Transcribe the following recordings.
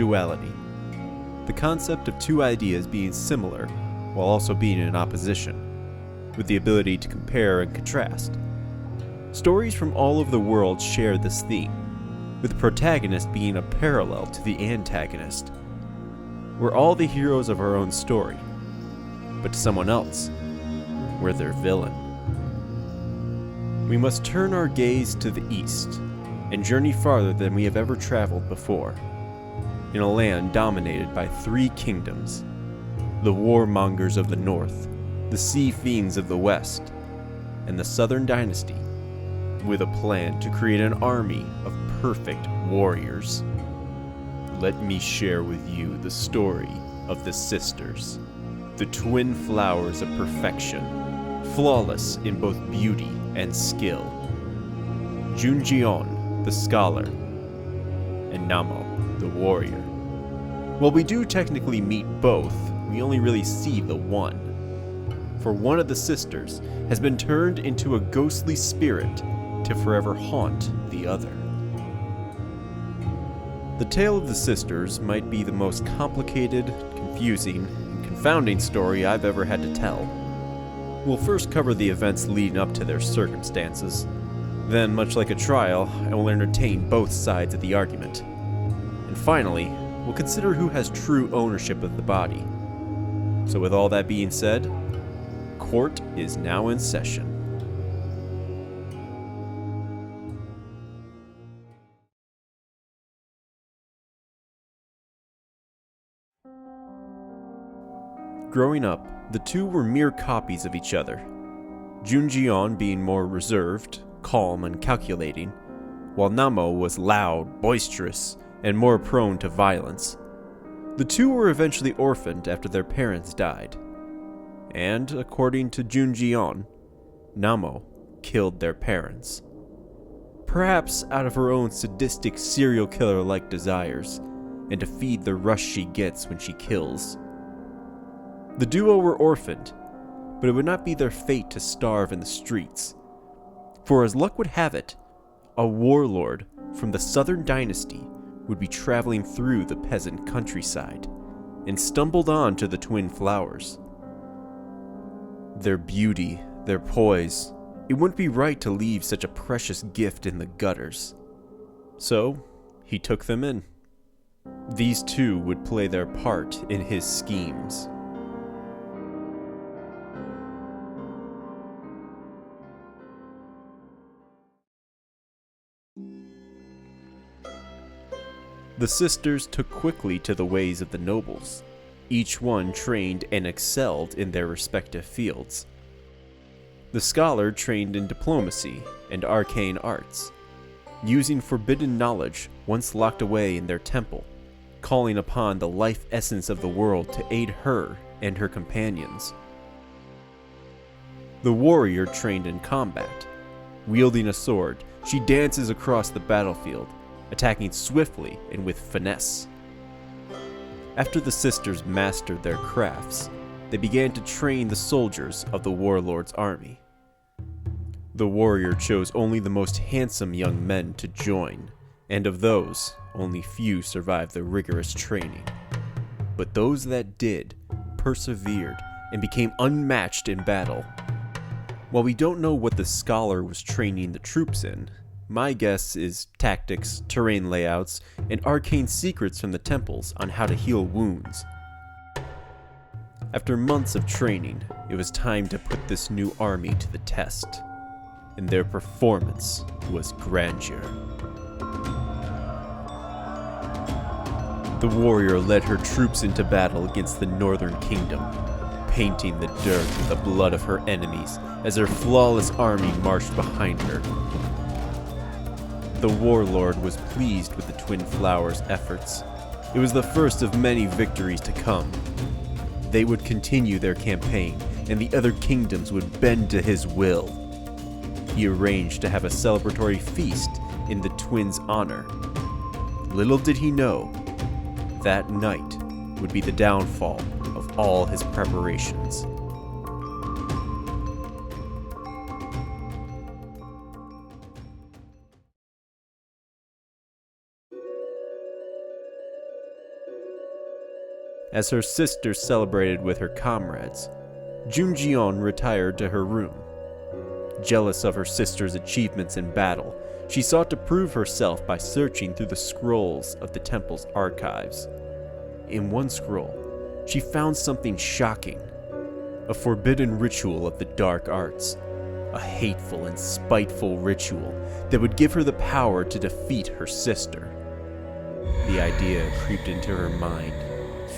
duality. The concept of two ideas being similar while also being in opposition, with the ability to compare and contrast. Stories from all over the world share this theme, with the protagonist being a parallel to the antagonist. We're all the heroes of our own story, but to someone else, we're their villain. We must turn our gaze to the east and journey farther than we have ever traveled before, in a land dominated by three kingdoms: the warmongers of the north, the sea fiends of the west, and the southern dynasty, with a plan to create an army of perfect warriors. Let me share with you the story of the sisters, the twin flowers of perfection, flawless in both beauty and skill. Junjion, the scholar, and Namo, the warrior. While we do technically meet both, we only really see the one. For one of the sisters has been turned into a ghostly spirit to forever haunt the other. The tale of the sisters might be the most complicated, confusing, and confounding story I've ever had to tell. We'll first cover the events leading up to their circumstances. Then, much like a trial, I will entertain both sides of the argument. And finally, we'll consider who has true ownership of the body. So with all that being said, court is now in session. Growing up, the two were mere copies of each other, Junjion being more reserved, calm, and calculating, while Namo was loud, boisterous, and more prone to violence. The two were eventually orphaned after their parents died, and, according to Junjion, Namo killed their parents. Perhaps out of her own sadistic serial killer-like desires, and to feed the rush she gets when she kills. The duo were orphaned, but it would not be their fate to starve in the streets. For as luck would have it, a warlord from the southern dynasty would be traveling through the peasant countryside, and stumbled on to the twin flowers. Their beauty, their poise, it wouldn't be right to leave such a precious gift in the gutters. So, he took them in. These two would play their part in his schemes. The sisters took quickly to the ways of the nobles, each one trained and excelled in their respective fields. The scholar trained in diplomacy and arcane arts, using forbidden knowledge once locked away in their temple, calling upon the life essence of the world to aid her and her companions. The warrior trained in combat. Wielding a sword, she dances across the battlefield, attacking swiftly and with finesse. After the sisters mastered their crafts, they began to train the soldiers of the warlord's army. The warrior chose only the most handsome young men to join, and of those, only few survived the rigorous training. But those that did, persevered, and became unmatched in battle. While we don't know what the scholar was training the troops in, my guess is tactics, terrain layouts, and arcane secrets from the temples on how to heal wounds. After months of training, it was time to put this new army to the test, and their performance was grandeur. The warrior led her troops into battle against the northern kingdom, painting the dirt with the blood of her enemies as her flawless army marched behind her. The warlord was pleased with the twin flowers' efforts. It was the first of many victories to come. They would continue their campaign, and the other kingdoms would bend to his will. He arranged to have a celebratory feast in the twins' honor. Little did he know, that night would be the downfall of all his preparations. As her sister celebrated with her comrades, Junjion retired to her room. Jealous of her sister's achievements in battle, she sought to prove herself by searching through the scrolls of the temple's archives. In one scroll, she found something shocking: a forbidden ritual of the dark arts, a hateful and spiteful ritual that would give her the power to defeat her sister. The idea creeped into her mind,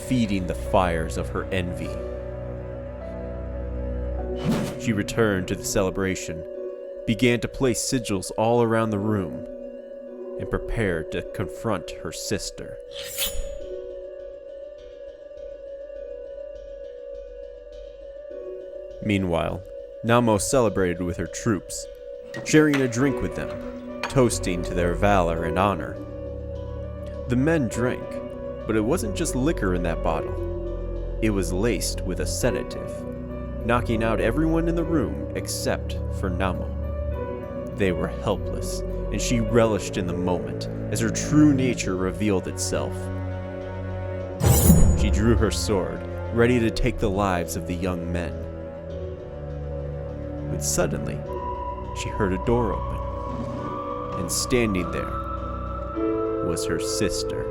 feeding the fires of her envy. She returned to the celebration, began to place sigils all around the room, and prepared to confront her sister. Meanwhile, Namo celebrated with her troops, sharing a drink with them, toasting to their valor and honor. The men drank, but it wasn't just liquor in that bottle. It was laced with a sedative, knocking out everyone in the room except for Namo. They were helpless, and she relished in the moment as her true nature revealed itself. She drew her sword, ready to take the lives of the young men. When suddenly, she heard a door open, and standing there was her sister.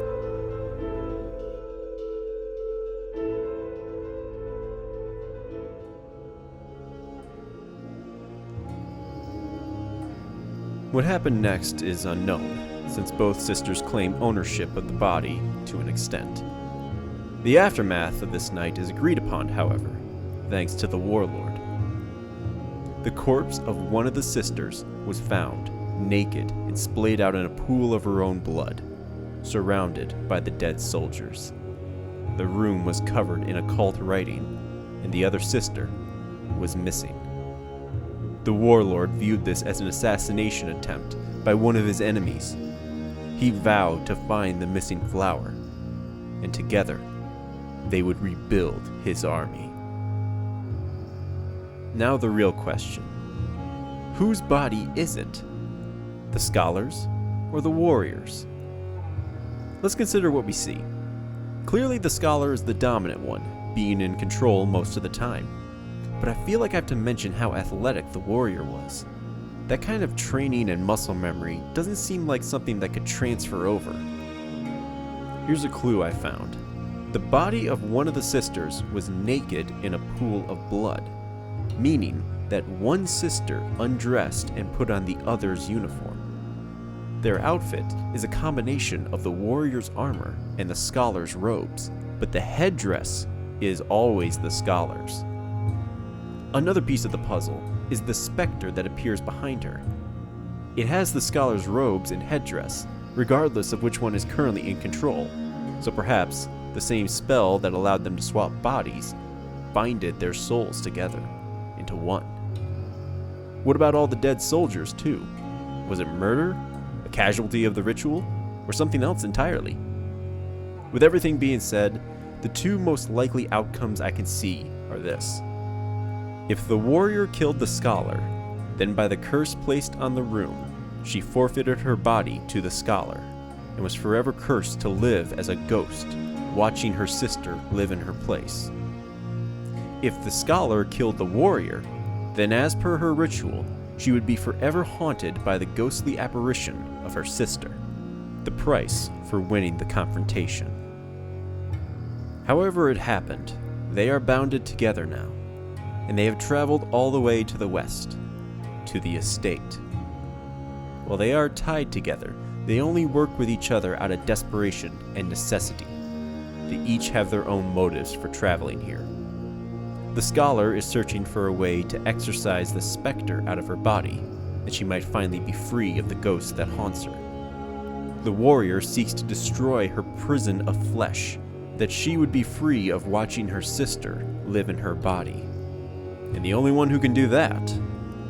What happened next is unknown, since both sisters claim ownership of the body to an extent. The aftermath of this night is agreed upon, however, thanks to the warlord. The corpse of one of the sisters was found, naked and splayed out in a pool of her own blood, surrounded by the dead soldiers. The room was covered in occult writing, and the other sister was missing. The warlord viewed this as an assassination attempt by one of his enemies. He vowed to find the missing flower, and together, they would rebuild his army. Now the real question: whose body is it? The scholars or the warriors? Let's consider what we see. Clearly the scholar is the dominant one, being in control most of the time. But I feel like I have to mention how athletic the warrior was. That kind of training and muscle memory doesn't seem like something that could transfer over. Here's a clue I found. The body of one of the sisters was naked in a pool of blood, meaning that one sister undressed and put on the other's uniform. Their outfit is a combination of the warrior's armor and the scholar's robes, but the headdress is always the scholar's. Another piece of the puzzle is the specter that appears behind her. It has the scholar's robes and headdress, regardless of which one is currently in control, so perhaps the same spell that allowed them to swap bodies binded their souls together into one. What about all the dead soldiers, too? Was it murder, a casualty of the ritual, or something else entirely? With everything being said, the two most likely outcomes I can see are this. If the warrior killed the scholar, then by the curse placed on the room, she forfeited her body to the scholar, and was forever cursed to live as a ghost, watching her sister live in her place. If the scholar killed the warrior, then as per her ritual, she would be forever haunted by the ghostly apparition of her sister, the price for winning the confrontation. However it happened, they are bounded together now, and they have traveled all the way to the west, to the estate. While they are tied together, they only work with each other out of desperation and necessity. They each have their own motives for traveling here. The scholar is searching for a way to exorcise the specter out of her body, that she might finally be free of the ghost that haunts her. The warrior seeks to destroy her prison of flesh, that she would be free of watching her sister live in her body. And the only one who can do that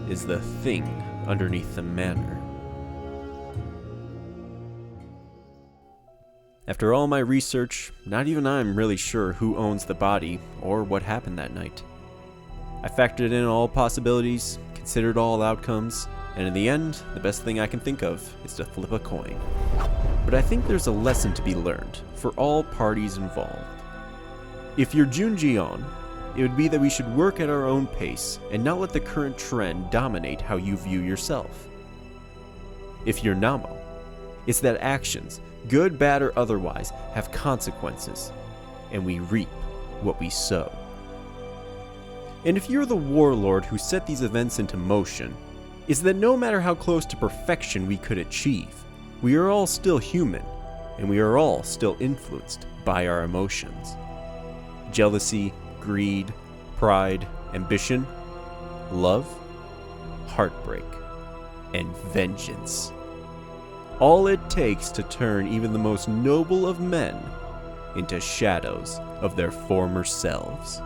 is the thing underneath the manor. After all my research, not even I'm really sure who owns the body or what happened that night. I factored in all possibilities, considered all outcomes, and in the end, the best thing I can think of is to flip a coin. But I think there's a lesson to be learned for all parties involved. If you're Junjion, it would be that we should work at our own pace and not let the current trend dominate how you view yourself. If you're Namo, it's that actions, good, bad, or otherwise, have consequences, and we reap what we sow. And if you're the warlord who set these events into motion, it's that no matter how close to perfection we could achieve, we are all still human, and we are all still influenced by our emotions. Jealousy, greed, pride, ambition, love, heartbreak, and vengeance. All it takes to turn even the most noble of men into shadows of their former selves.